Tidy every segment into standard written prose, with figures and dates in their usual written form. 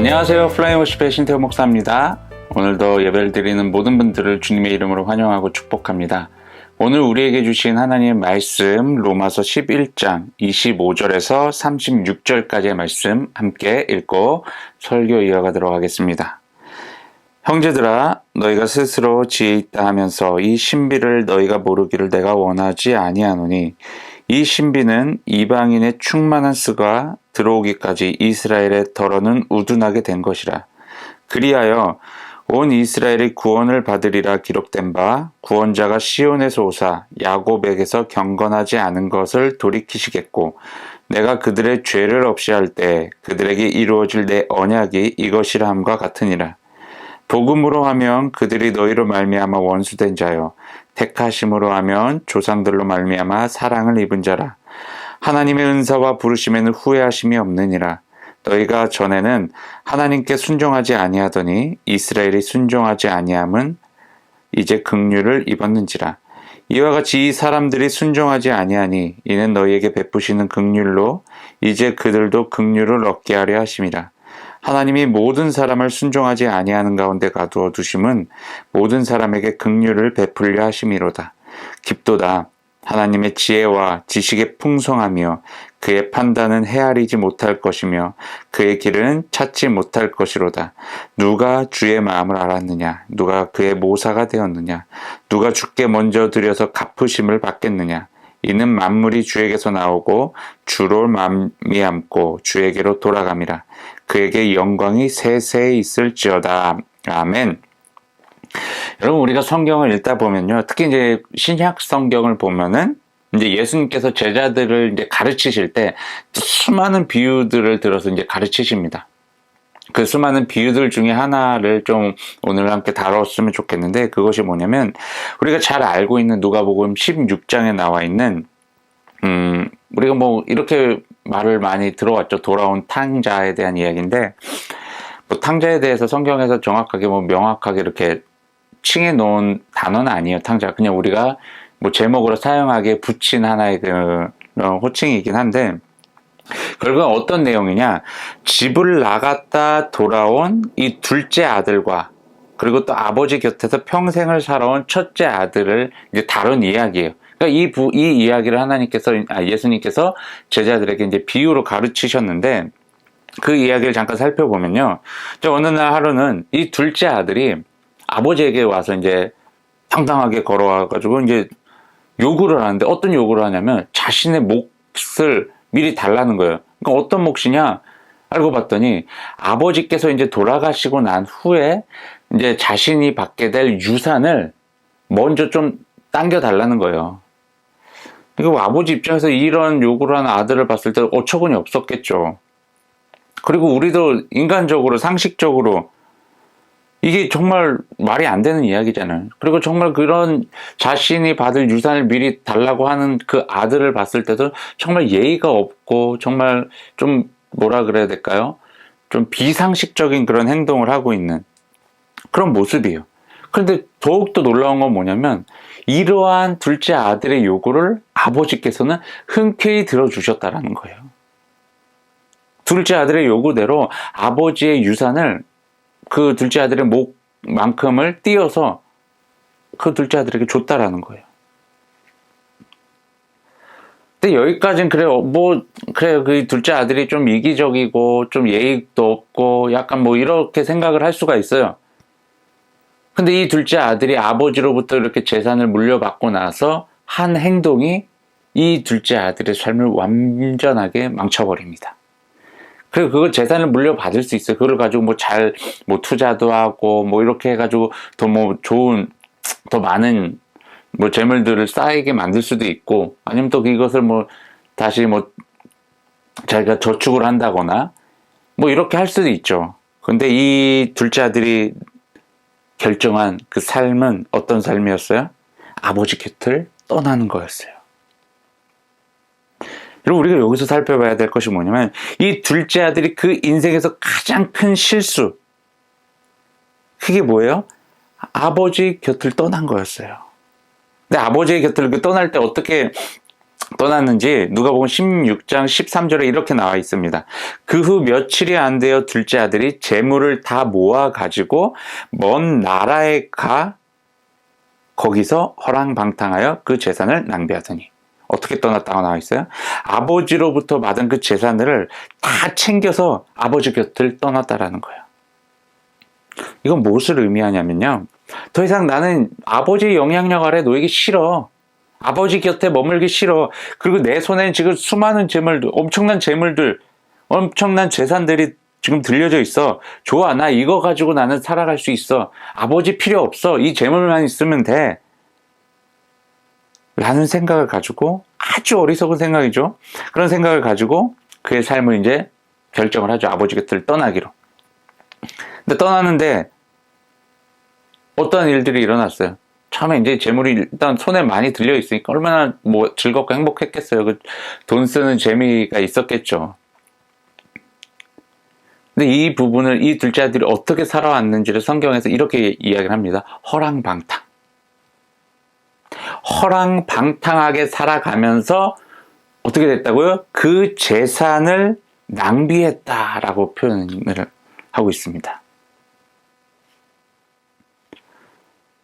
안녕하세요. 플라잉 워십의 신태호 목사입니다. 오늘도 예배를 드리는 모든 분들을 주님의 이름으로 환영하고 축복합니다. 오늘 우리에게 주신 하나님의 말씀 로마서 11장 25절에서 36절까지의 말씀 함께 읽고 설교 이어가도록 하겠습니다. 형제들아, 너희가 스스로 지혜 있다 하면서 이 신비를 너희가 모르기를 내가 원하지 아니하노니, 이 신비는 이방인의 충만한 쓰가 들어오기까지 이스라엘의 덜어는 우둔하게 된 것이라. 그리하여 온 이스라엘이 구원을 받으리라 기록된 바, 구원자가 시온에서 오사 야곱에게서 경건하지 않은 것을 돌이키시겠고, 내가 그들의 죄를 없이 할 때 그들에게 이루어질 내 언약이 이것이라 함과 같으니라. 복음으로 하면 그들이 너희로 말미암아 원수된 자요, 택하심으로 하면 조상들로 말미암아 사랑을 입은 자라. 하나님의 은사와 부르심에는 후회하심이 없느니라. 너희가 전에는 하나님께 순종하지 아니하더니 이스라엘이 순종하지 아니함은 이제 긍휼을 입었는지라. 이와 같이 이 사람들이 순종하지 아니하니 이는 너희에게 베푸시는 긍휼로 이제 그들도 긍휼을 얻게 하려 하심이라. 하나님이 모든 사람을 순종하지 아니하는 가운데 가두어 두심은 모든 사람에게 긍휼을 베풀려 하심이로다. 깊도다. 하나님의 지혜와 지식의 풍성하며 그의 판단은 헤아리지 못할 것이며 그의 길은 찾지 못할 것이로다. 누가 주의 마음을 알았느냐? 누가 그의 모사가 되었느냐? 누가 주께 먼저 드려서 갚으심을 받겠느냐? 이는 만물이 주에게서 나오고 주로 말미암고 주에게로 돌아감이라. 그에게 영광이 세세히 있을지어다. 아멘. 여러분, 우리가 성경을 읽다 보면요, 특히 이제 신약 성경을 보면은 이제 예수님께서 제자들을 이제 가르치실 때 수많은 비유들을 들어서 이제 가르치십니다. 그 수많은 비유들 중에 하나를 좀 오늘 함께 다뤘으면 좋겠는데, 그것이 뭐냐면 우리가 잘 알고 있는 누가복음 16장에 나와 있는 우리가 뭐 이렇게 말을 많이 들어왔죠. 돌아온 탕자에 대한 이야기인데, 뭐 탕자에 대해서 성경에서 정확하게 뭐 명확하게 이렇게 칭해 놓은 단어는 아니에요. 탕자. 그냥 우리가 뭐 제목으로 사용하기에 붙인 하나의 그 호칭이긴 한데, 결국은 어떤 내용이냐, 집을 나갔다 돌아온 이 둘째 아들과 그리고 또 아버지 곁에서 평생을 살아온 첫째 아들을 이제 다룬 이야기예요. 그러니까 이 이야기를 예수님께서 제자들에게 이제 비유로 가르치셨는데, 그 이야기를 잠깐 살펴보면요, 어느 날 하루는 이 둘째 아들이 아버지에게 와서 이제 당당하게 걸어와가지고 이제 요구를 하는데, 어떤 요구를 하냐면 자신의 몫을 미리 달라는 거예요. 그러니까 어떤 몫이냐? 알고 봤더니 아버지께서 이제 돌아가시고 난 후에 이제 자신이 받게 될 유산을 먼저 좀 당겨 달라는 거예요. 그리고 아버지 입장에서 이런 요구를 하는 아들을 봤을 때 어처구니 없었겠죠. 그리고 우리도 인간적으로, 상식적으로 이게 정말 말이 안 되는 이야기잖아요. 그리고 정말 그런 자신이 받을 유산을 미리 달라고 하는 그 아들을 봤을 때도 정말 예의가 없고 정말 좀 뭐라 그래야 될까요? 좀 비상식적인 그런 행동을 하고 있는 그런 모습이에요. 그런데 더욱더 놀라운 건 뭐냐면, 이러한 둘째 아들의 요구를 아버지께서는 흔쾌히 들어주셨다라는 거예요. 둘째 아들의 요구대로 아버지의 유산을, 그 둘째 아들의 몫만큼을 띄어서 그 둘째 아들에게 줬다라는 거예요. 근데 여기까지는 그래요. 그래요. 그 둘째 아들이 좀 이기적이고 좀 예의도 없고 약간 뭐 이렇게 생각을 할 수가 있어요. 근데 이 둘째 아들이 아버지로부터 이렇게 재산을 물려받고 나서 한 행동이 이 둘째 아들의 삶을 완전하게 망쳐버립니다. 그리고 그걸 재산을 물려받을 수 있어요. 그걸 가지고 투자도 하고 이렇게 해가지고 더 많은 재물들을 쌓이게 만들 수도 있고, 아니면 또 이것을 다시 자기가 저축을 한다거나 이렇게 할 수도 있죠. 근데 이 둘째 아들이 결정한 그 삶은 어떤 삶이었어요? 아버지 곁을 떠나는 거였어요. 그리고 우리가 여기서 살펴봐야 될 것이 뭐냐면, 이 둘째 아들이 그 인생에서 가장 큰 실수, 그게 뭐예요? 아버지 곁을 떠난 거였어요. 근데 아버지의 곁을 떠날 때 어떻게 떠났는지 누가복음 16장 13절에 이렇게 나와 있습니다. 그 후 며칠이 안 되어 둘째 아들이 재물을 다 모아 가지고 먼 나라에 가 거기서 허랑방탕하여 그 재산을 낭비하더니. 어떻게 떠났다고 나와 있어요? 아버지로부터 받은 그 재산을 다 챙겨서 아버지 곁을 떠났다라는 거예요. 이건 무엇을 의미하냐면요, 더 이상 나는 아버지의 영향력 아래 놓이기 싫어. 아버지 곁에 머물기 싫어. 그리고 내 손에는 지금 수많은 재물들, 엄청난 재물들, 엄청난 재산들이 지금 들려져 있어. 좋아, 나 이거 가지고 나는 살아갈 수 있어. 아버지 필요 없어. 이 재물만 있으면 돼. 라는 생각을 가지고, 아주 어리석은 생각이죠. 그런 생각을 가지고 그의 삶을 이제 결정을 하죠. 아버지 곁을 떠나기로. 근데 떠나는데 어떠한 일들이 일어났어요. 처음에 이제 재물이 일단 손에 많이 들려 있으니까 얼마나 뭐 즐겁고 행복했겠어요. 그 돈 쓰는 재미가 있었겠죠. 근데 이 부분을 이 둘째 아들이 어떻게 살아왔는지를 성경에서 이렇게 이야기를 합니다. 허랑방탕. 허랑방탕하게 살아가면서 어떻게 됐다고요? 그 재산을 낭비했다라고 표현을 하고 있습니다.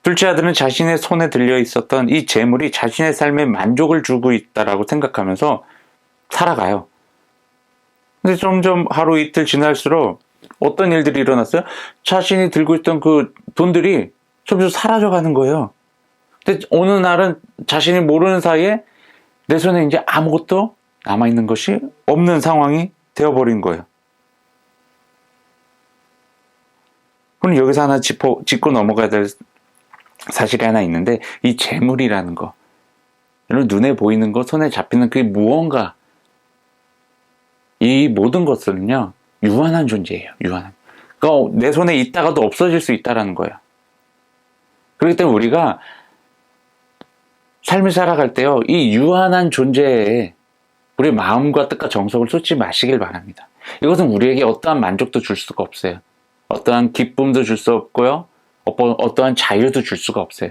둘째 아들은 자신의 손에 들려 있었던 이 재물이 자신의 삶에 만족을 주고 있다라고 생각하면서 살아가요. 근데 점점 하루 이틀 지날수록 어떤 일들이 일어났어요? 자신이 들고 있던 그 돈들이 점점 사라져가는 거예요. 근데 어느 날은 자신이 모르는 사이에 내 손에 이제 아무것도 남아있는 것이 없는 상황이 되어버린 거예요. 그럼 여기서 하나 짚고 넘어가야 될 사실이 하나 있는데, 이 재물이라는 거, 눈에 보이는 거, 손에 잡히는 그게 무언가, 이 모든 것은요 유한한 존재예요. 유한한. 그러니까 내 손에 있다가도 없어질 수 있다라는 거예요. 그렇기 때문에 우리가 삶을 살아갈 때요, 이 유한한 존재에 우리의 마음과 뜻과 정성을 쏟지 마시길 바랍니다. 이것은 우리에게 어떠한 만족도 줄 수가 없어요. 어떠한 기쁨도 줄 수 없고요, 어떠한 자유도 줄 수가 없어요.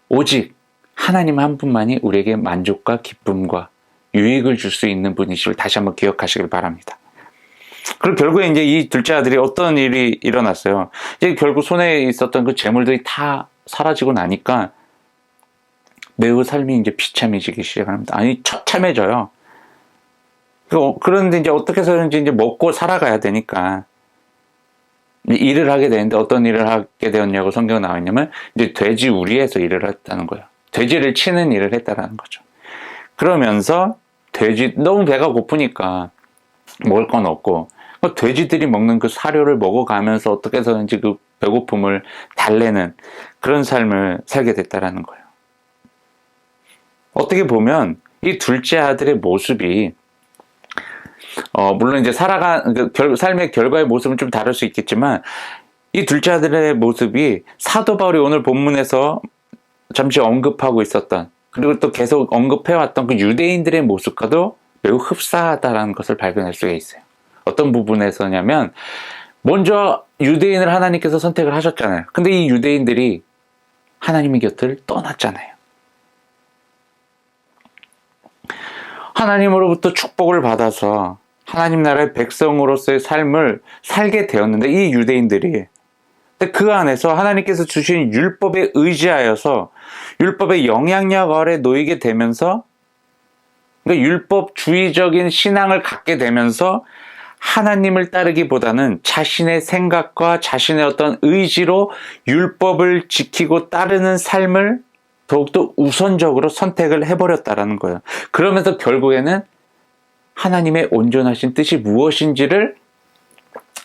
오직 하나님 한 분만이 우리에게 만족과 기쁨과 유익을 줄 수 있는 분이심을 다시 한번 기억하시길 바랍니다. 그리고 결국에 이제 이 둘째 아들이 어떤 일이 일어났어요. 이제 결국 손에 있었던 그 재물들이 다 사라지고 나니까 매우 삶이 이제 비참해지기 시작합니다. 아니, 처참해져요. 그런데 이제 어떻게 해서든지 이제 먹고 살아가야 되니까 일을 하게 되는데, 어떤 일을 하게 되었냐고 성경에 나와 있냐면, 이제 돼지 우리에서 일을 했다는 거예요. 돼지를 치는 일을 했다는 거죠. 그러면서 너무 배가 고프니까 먹을 건 없고, 돼지들이 먹는 그 사료를 먹어가면서 어떻게 해서든지 그 배고픔을 달래는 그런 삶을 살게 됐다라는 거예요. 어떻게 보면 이 둘째 아들의 모습이 물론 이제 삶의 결과의 모습은 좀 다를 수 있겠지만, 이 둘째 아들의 모습이 사도 바울이 오늘 본문에서 잠시 언급하고 있었던, 그리고 또 계속 언급해왔던 그 유대인들의 모습과도 매우 흡사하다는 것을 발견할 수가 있어요. 어떤 부분에서냐면, 먼저 유대인을 하나님께서 선택을 하셨잖아요. 근데 이 유대인들이 하나님의 곁을 떠났잖아요. 하나님으로부터 축복을 받아서 하나님 나라의 백성으로서의 삶을 살게 되었는데, 이 유대인들이 그 안에서 하나님께서 주신 율법에 의지하여서 율법의 영향력 아래 놓이게 되면서, 그러니까 율법주의적인 신앙을 갖게 되면서 하나님을 따르기보다는 자신의 생각과 자신의 어떤 의지로 율법을 지키고 따르는 삶을 더욱더 우선적으로 선택을 해버렸다라는 거예요. 그러면서 결국에는 하나님의 온전하신 뜻이 무엇인지를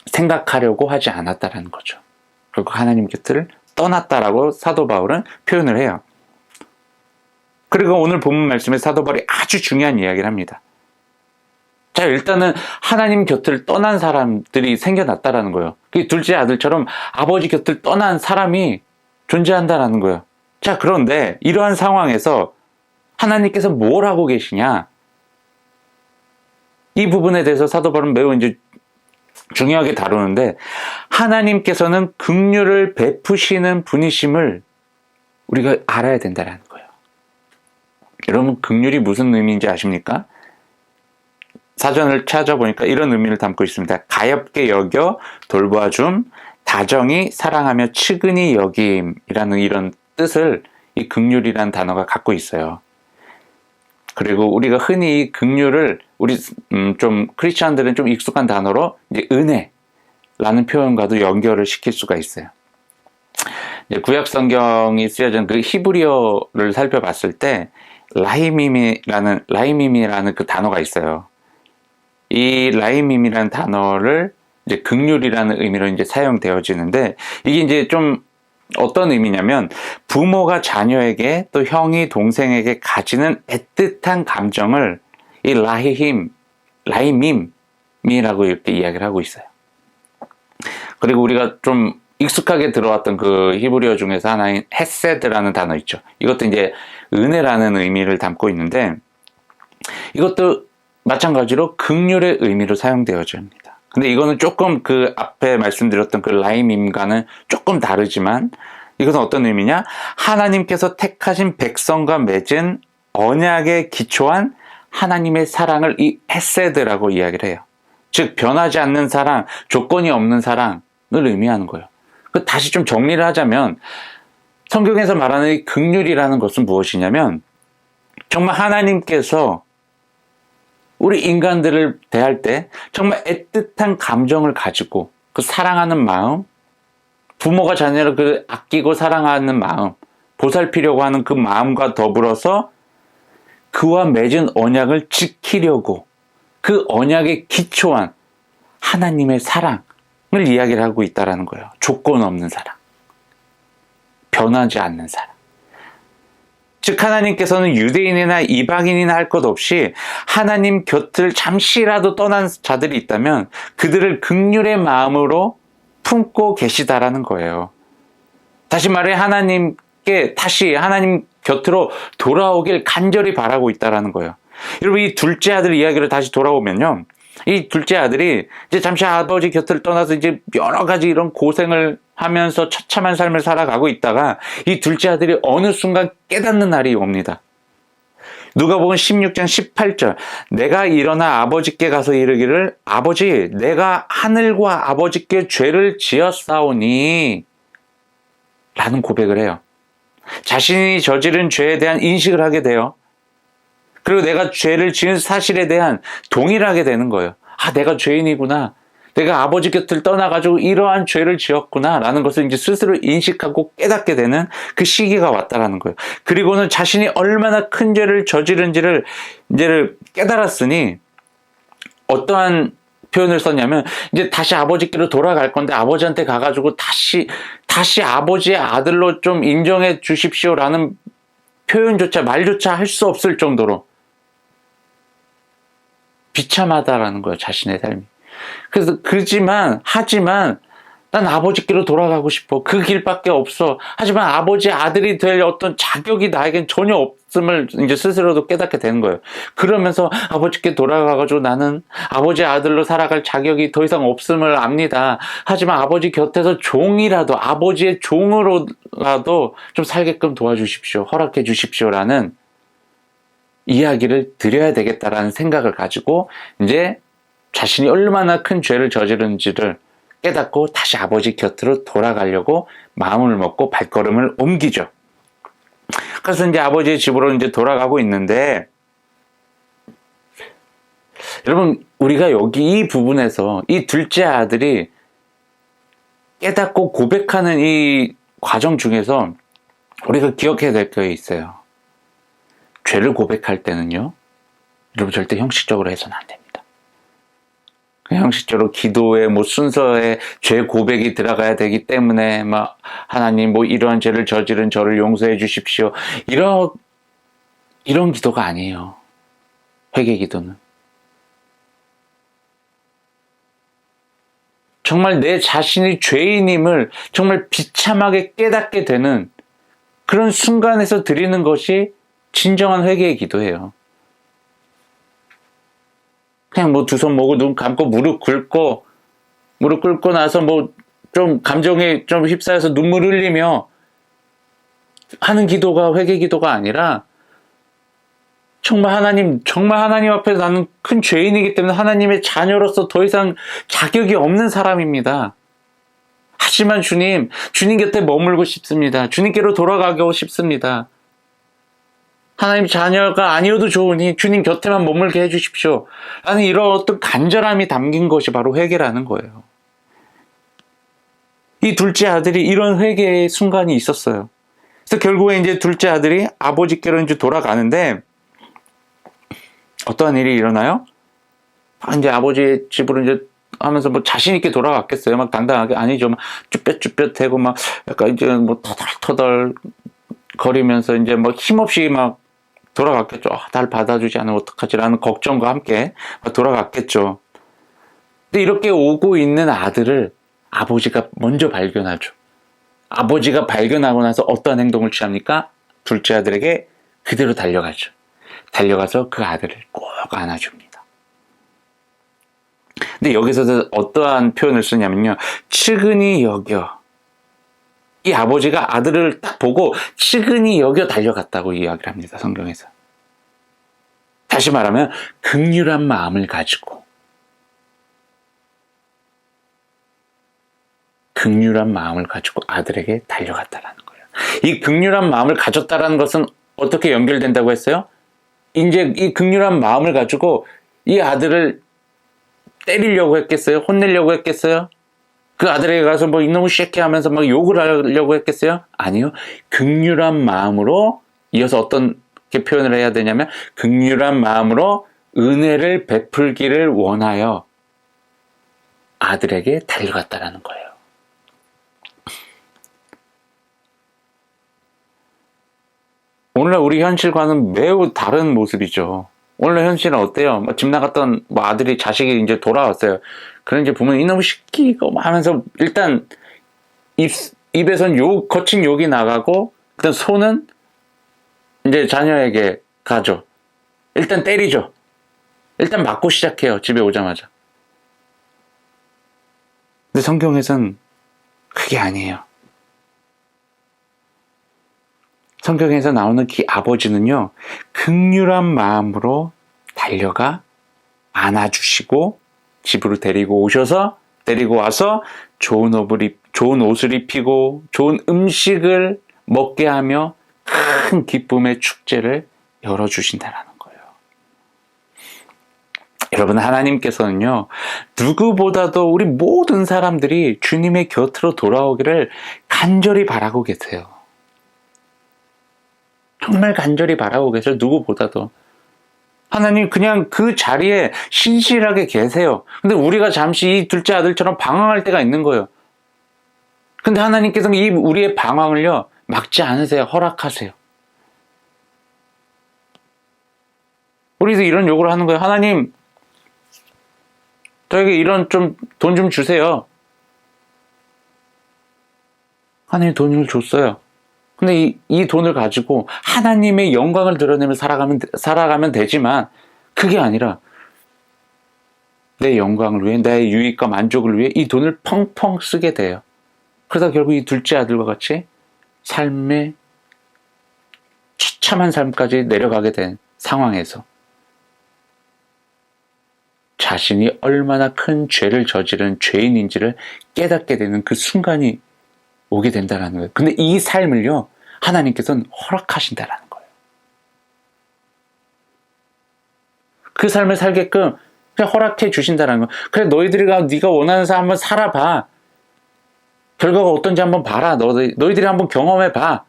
생각하려고 하지 않았다라는 거죠. 결국 하나님 곁을 떠났다라고 사도 바울은 표현을 해요. 그리고 오늘 본문 말씀에 사도 바울이 아주 중요한 이야기를 합니다. 자, 일단은 하나님 곁을 떠난 사람들이 생겨났다라는 거예요. 그 둘째 아들처럼 아버지 곁을 떠난 사람이 존재한다라는 거예요. 자, 그런데 이러한 상황에서 하나님께서 뭘 하고 계시냐? 이 부분에 대해서 사도 바울은 매우 이제 중요하게 다루는데, 하나님께서는 긍휼을 베푸시는 분이심을 우리가 알아야 된다는 거예요. 여러분 긍휼이 무슨 의미인지 아십니까? 사전을 찾아보니까 이런 의미를 담고 있습니다. 가엾게 여겨 돌보아줌, 다정히 사랑하며 측은히 여김이라는 이런 뜻을 이 긍휼이라는 단어가 갖고 있어요. 그리고 우리가 흔히 긍휼을 우리 좀 크리스천들은 좀 익숙한 단어로 이제 은혜라는 표현과도 연결을 시킬 수가 있어요. 구약 성경이 쓰여진 그 히브리어를 살펴봤을 때 라이밈이라는 그 단어가 있어요. 이 라이밈이라는 단어를 이제 긍휼이라는 의미로 이제 사용되어지는데, 이게 이제 좀 어떤 의미냐면 부모가 자녀에게 또 형이 동생에게 가지는 애틋한 감정을 이 라이밈이라고 이렇게 이야기를 하고 있어요. 그리고 우리가 좀 익숙하게 들어왔던 그 히브리어 중에서 하나인 헤세드라는 단어 있죠. 이것도 이제 은혜라는 의미를 담고 있는데, 이것도 마찬가지로 긍휼의 의미로 사용되어집니다. 근데 이거는 조금 그 앞에 말씀드렸던 그 라이밈과는 조금 다르지만, 이것은 어떤 의미냐? 하나님께서 택하신 백성과 맺은 언약에 기초한 하나님의 사랑을 이 헤세드라고 이야기를 해요. 즉 변하지 않는 사랑, 조건이 없는 사랑을 의미하는 거예요. 다시 좀 정리를 하자면, 성경에서 말하는 이 긍휼이라는 것은 무엇이냐면, 정말 하나님께서 우리 인간들을 대할 때 정말 애틋한 감정을 가지고 그 사랑하는 마음, 부모가 자녀를 그 아끼고 사랑하는 마음, 보살피려고 하는 그 마음과 더불어서 그와 맺은 언약을 지키려고 그 언약에 기초한 하나님의 사랑을 이야기를 하고 있다는 거예요. 조건 없는 사랑, 변하지 않는 사랑. 즉 하나님께서는 유대인이나 이방인이나 할 것 없이 하나님 곁을 잠시라도 떠난 자들이 있다면 그들을 긍휼의 마음으로 품고 계시다라는 거예요. 다시 말해 하나님께 다시 하나님 곁으로 돌아오길 간절히 바라고 있다라는 거예요. 여러분, 이 둘째 아들 이야기를 다시 돌아오면요, 이 둘째 아들이 이제 잠시 아버지 곁을 떠나서 이제 여러 가지 이런 고생을 하면서 처참한 삶을 살아가고 있다가 이 둘째 아들이 어느 순간 깨닫는 날이 옵니다. 누가복음 16장 18절, 내가 일어나 아버지께 가서 이르기를 아버지 내가 하늘과 아버지께 죄를 지었사오니 라는 고백을 해요. 자신이 저지른 죄에 대한 인식을 하게 돼요. 그리고 내가 죄를 지은 사실에 대한 동의를 하게 되는 거예요. 아, 내가 죄인이구나. 내가 아버지 곁을 떠나가지고 이러한 죄를 지었구나 라는 것을 이제 스스로 인식하고 깨닫게 되는 그 시기가 왔다라는 거예요. 그리고는 자신이 얼마나 큰 죄를 저지른지를 이제 깨달았으니 어떠한 표현을 썼냐면, 이제 다시 아버지께로 돌아갈 건데 아버지한테 가가지고 다시 아버지의 아들로 좀 인정해 주십시오라는 표현조차 말조차 할 수 없을 정도로 비참하다라는 거예요, 자신의 삶이. 그래서 하지만 난 아버지께로 돌아가고 싶어. 그 길밖에 없어. 하지만 아버지의 아들이 될 어떤 자격이 나에겐 전혀 없음을 이제 스스로도 깨닫게 되는 거예요. 그러면서 아버지께 돌아가가지고 나는 아버지의 아들로 살아갈 자격이 더 이상 없음을 압니다. 하지만 아버지 곁에서 종이라도, 아버지의 종으로라도 좀 살게끔 도와주십시오. 허락해 주십시오라는 이야기를 드려야 되겠다라는 생각을 가지고 이제 자신이 얼마나 큰 죄를 저지른지를 깨닫고 다시 아버지 곁으로 돌아가려고 마음을 먹고 발걸음을 옮기죠. 그래서 이제 아버지의 집으로 이제 돌아가고 있는데, 여러분, 우리가 여기 이 부분에서 이 둘째 아들이 깨닫고 고백하는 이 과정 중에서 우리가 기억해야 될 게 있어요. 죄를 고백할 때는요, 여러분 절대 형식적으로 해서는 안 됩니다. 형식적으로 기도에 순서에 죄 고백이 들어가야 되기 때문에 하나님 이러한 죄를 저지른 저를 용서해 주십시오, 이런 기도가 아니에요. 회개 기도는 정말 내 자신이 죄인임을 정말 비참하게 깨닫게 되는 그런 순간에서 드리는 것이 진정한 회개의 기도예요. 그냥 두 손 모으고 눈 감고 무릎 꿇고 나서 좀 감정에 좀 휩싸여서 눈물 흘리며 하는 기도가 회개 기도가 아니라, 정말 하나님 앞에서 나는 큰 죄인이기 때문에 하나님의 자녀로서 더 이상 자격이 없는 사람입니다. 하지만 주님 곁에 머물고 싶습니다. 주님께로 돌아가고 싶습니다. 하나님 자녀가 아니어도 좋으니 주님 곁에만 머물게 해주십시오. 라는 이런 어떤 간절함이 담긴 것이 바로 회개라는 거예요. 이 둘째 아들이 이런 회개의 순간이 있었어요. 그래서 결국에 이제 둘째 아들이 아버지께로 이제 돌아가는데 어떠한 일이 일어나요? 이제 아버지 집으로 이제 하면서 뭐 자신있게 돌아갔겠어요? 막 당당하게? 아니죠. 막 쭈뼛쭈뼛대고 막 약간 이제 뭐 터덜터덜 거리면서 이제 뭐 힘없이 막 돌아갔겠죠. 날 받아주지 않으면 어떡하지라는 걱정과 함께 돌아갔겠죠. 근데 이렇게 오고 있는 아들을 아버지가 먼저 발견하죠. 아버지가 발견하고 나서 어떠한 행동을 취합니까? 둘째 아들에게 그대로 달려가죠. 달려가서 그 아들을 꼭 안아줍니다. 근데 여기서도 어떠한 표현을 쓰냐면요. 측은히 여겨. 이 아버지가 아들을 딱 보고 측은히 여겨 달려갔다고 이야기를 합니다. 성경에서. 다시 말하면 긍휼한 마음을 가지고 아들에게 달려갔다라는 거예요. 이 긍휼한 마음을 가졌다라는 것은 어떻게 연결된다고 했어요? 이제 이 긍휼한 마음을 가지고 이 아들을 때리려고 했겠어요? 혼내려고 했겠어요? 그 아들에게 가서 뭐 이놈의 새끼 하면서 막 욕을 하려고 했겠어요? 아니요. 긍휼한 마음으로 이어서 어떻게 표현을 해야 되냐면 긍휼한 마음으로 은혜를 베풀기를 원하여 아들에게 달려갔다라는 거예요. 오늘날 우리 현실과는 매우 다른 모습이죠. 오늘날 현실은 어때요? 집 나갔던 아들이 자식이 이제 돌아왔어요. 그런 이제 보면 이놈의 새끼가 하면서 일단 입에선 거친 욕이 나가고 일단 손은 이제 자녀에게 가죠. 일단 때리죠. 일단 맞고 시작해요. 집에 오자마자. 근데 성경에선 그게 아니에요. 성경에서 나오는 그 아버지는요, 긍휼한 마음으로 달려가 안아주시고 집으로 데리고 와서 좋은 옷을 입히고 좋은 음식을 먹게 하며 큰 기쁨의 축제를 열어주신다라는 거예요. 여러분, 하나님께서는요, 누구보다도 우리 모든 사람들이 주님의 곁으로 돌아오기를 간절히 바라고 계세요. 정말 간절히 바라고 계세요. 누구보다도. 하나님 그냥 그 자리에 신실하게 계세요. 근데 우리가 잠시 이 둘째 아들처럼 방황할 때가 있는 거예요. 근데 하나님께서는 이 우리의 방황을요, 막지 않으세요. 허락하세요. 우리도 이런 요구를 하는 거예요. 하나님, 저에게 이런 돈 좀 주세요. 하나님 돈을 줬어요. 근데 이 돈을 가지고 하나님의 영광을 드러내며 살아가면 되지만 그게 아니라 내 영광을 위해, 내 유익과 만족을 위해 이 돈을 펑펑 쓰게 돼요. 그러다 결국 이 둘째 아들과 같이 삶의 처참한 삶까지 내려가게 된 상황에서 자신이 얼마나 큰 죄를 저지른 죄인인지를 깨닫게 되는 그 순간이 오게 된다는 거예요. 근데 이 삶을요, 하나님께서는 허락하신다는 거예요. 그 삶을 살게끔 그냥 허락해 주신다는 거예요. 그래, 네가 원하는 삶 한번 살아봐. 결과가 어떤지 한번 봐라. 너희들이 한번 경험해봐.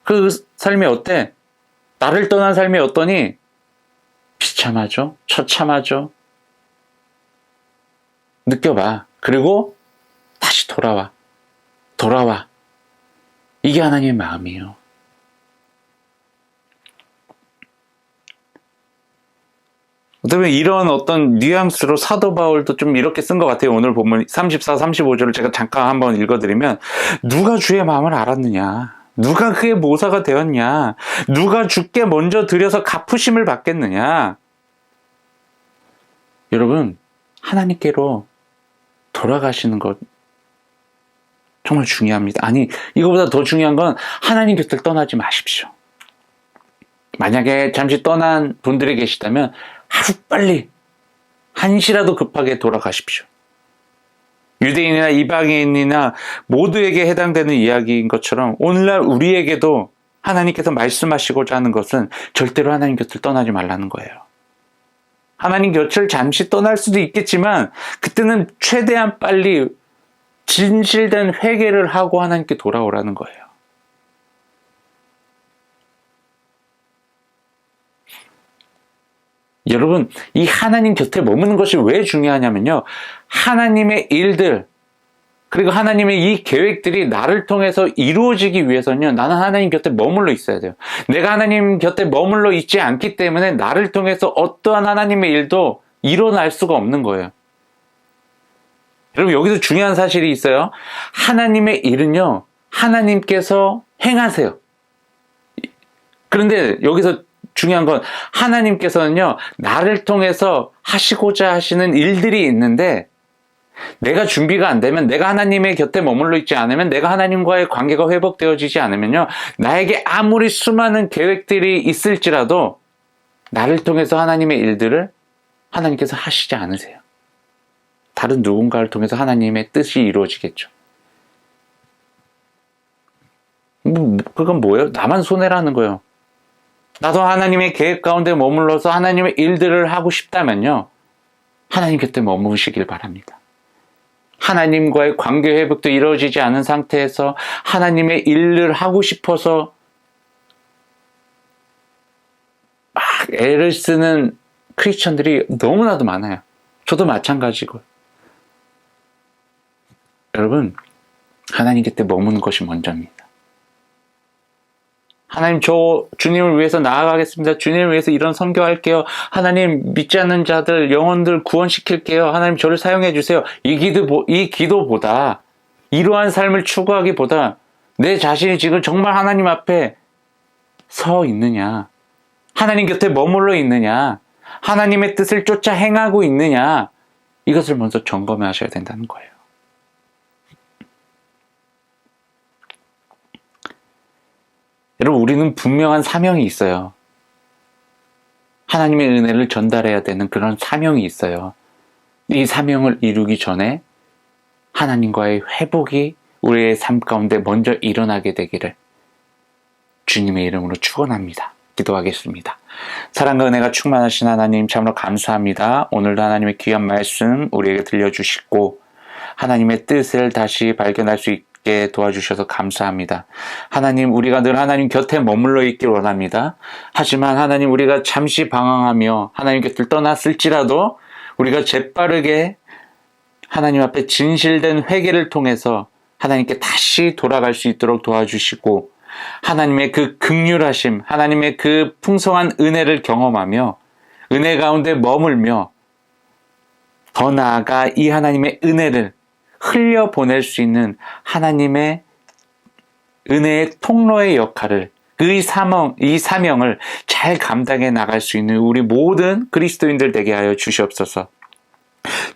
그 삶이 어때? 나를 떠난 삶이 어떠니? 비참하죠? 처참하죠? 느껴봐. 그리고 다시 돌아와. 이게 하나님의 마음이에요. 어쩌면 이런 어떤 뉘앙스로 사도 바울도 좀 이렇게 쓴 것 같아요. 오늘 보면 34, 35절을 제가 잠깐 한번 읽어드리면, 누가 주의 마음을 알았느냐? 누가 그의 모사가 되었냐? 누가 주께 먼저 드려서 갚으심을 받겠느냐? 여러분, 하나님께로 돌아가시는 것 정말 중요합니다. 아니, 이거보다 더 중요한 건 하나님 곁을 떠나지 마십시오. 만약에 잠시 떠난 분들이 계시다면 하루빨리 한시라도 급하게 돌아가십시오. 유대인이나 이방인이나 모두에게 해당되는 이야기인 것처럼 오늘날 우리에게도 하나님께서 말씀하시고자 하는 것은 절대로 하나님 곁을 떠나지 말라는 거예요. 하나님 곁을 잠시 떠날 수도 있겠지만 그때는 최대한 빨리 진실된 회개를 하고 하나님께 돌아오라는 거예요. 여러분, 이 하나님 곁에 머무는 것이 왜 중요하냐면요. 하나님의 일들, 그리고 하나님의 이 계획들이 나를 통해서 이루어지기 위해서는요, 나는 하나님 곁에 머물러 있어야 돼요. 내가 하나님 곁에 머물러 있지 않기 때문에 나를 통해서 어떠한 하나님의 일도 일어날 수가 없는 거예요. 여러분, 여기서 중요한 사실이 있어요. 하나님의 일은요, 하나님께서 행하세요. 그런데 여기서 중요한 건 하나님께서는요, 나를 통해서 하시고자 하시는 일들이 있는데 내가 준비가 안 되면, 내가 하나님의 곁에 머물러 있지 않으면, 내가 하나님과의 관계가 회복되어지지 않으면요, 나에게 아무리 수많은 계획들이 있을지라도 나를 통해서 하나님의 일들을 하나님께서 하시지 않으세요. 다른 누군가를 통해서 하나님의 뜻이 이루어지겠죠. 그건 뭐예요? 나만 손해라는 거예요. 나도 하나님의 계획 가운데 머물러서 하나님의 일들을 하고 싶다면요, 하나님 곁에 머무시길 바랍니다. 하나님과의 관계 회복도 이루어지지 않은 상태에서 하나님의 일을 하고 싶어서 막 애를 쓰는 크리스천들이 너무나도 많아요. 저도 마찬가지고. 여러분, 하나님 곁에 머무는 것이 먼저입니다. 하나님, 저 주님을 위해서 나아가겠습니다. 주님을 위해서 이런 선교할게요. 하나님, 믿지 않는 자들, 영혼들 구원시킬게요. 하나님, 저를 사용해 주세요. 이 기도보다, 이러한 삶을 추구하기보다 내 자신이 지금 정말 하나님 앞에 서 있느냐, 하나님 곁에 머물러 있느냐, 하나님의 뜻을 쫓아 행하고 있느냐, 이것을 먼저 점검해 하셔야 된다는 거예요. 여러분, 우리는 분명한 사명이 있어요. 하나님의 은혜를 전달해야 되는 그런 사명이 있어요. 이 사명을 이루기 전에 하나님과의 회복이 우리의 삶 가운데 먼저 일어나게 되기를 주님의 이름으로 축원합니다. 기도하겠습니다. 사랑과 은혜가 충만하신 하나님, 참으로 감사합니다. 오늘도 하나님의 귀한 말씀 우리에게 들려주시고 하나님의 뜻을 다시 발견할 수 있게 도와주셔서 감사합니다. 하나님, 우리가 늘 하나님 곁에 머물러 있길 원합니다. 하지만 하나님, 우리가 잠시 방황하며 하나님 곁을 떠났을지라도 우리가 재빠르게 하나님 앞에 진실된 회개를 통해서 하나님께 다시 돌아갈 수 있도록 도와주시고 하나님의 그 긍휼하심, 하나님의 그 풍성한 은혜를 경험하며 은혜 가운데 머물며 더 나아가 이 하나님의 은혜를 흘려보낼 수 있는 하나님의 은혜의 통로의 역할을, 이 사명을 잘 감당해 나갈 수 있는 우리 모든 그리스도인들 되게 하여 주시옵소서.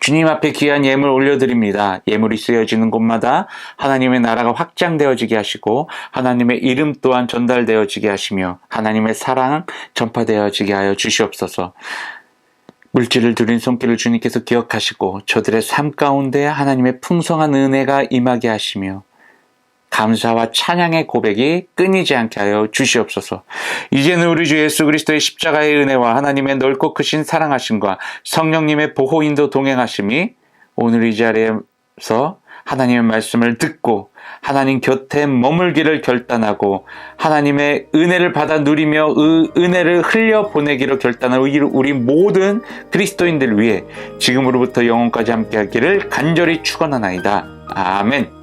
주님 앞에 귀한 예물 올려드립니다. 예물이 쓰여지는 곳마다 하나님의 나라가 확장되어지게 하시고 하나님의 이름 또한 전달되어지게 하시며 하나님의 사랑 전파되어지게 하여 주시옵소서. 물질을 드린 손길을 주님께서 기억하시고 저들의 삶 가운데 하나님의 풍성한 은혜가 임하게 하시며 감사와 찬양의 고백이 끊이지 않게 하여 주시옵소서. 이제는 우리 주 예수 그리스도의 십자가의 은혜와 하나님의 넓고 크신 사랑하심과 성령님의 보호 인도 동행하심이 오늘 이 자리에서 하나님의 말씀을 듣고 하나님 곁에 머물기를 결단하고 하나님의 은혜를 받아 누리며 그 은혜를 흘려보내기로 결단한 우리 모든 그리스도인들 위해 지금으로부터 영원까지 함께하기를 간절히 축원하나이다. 아멘.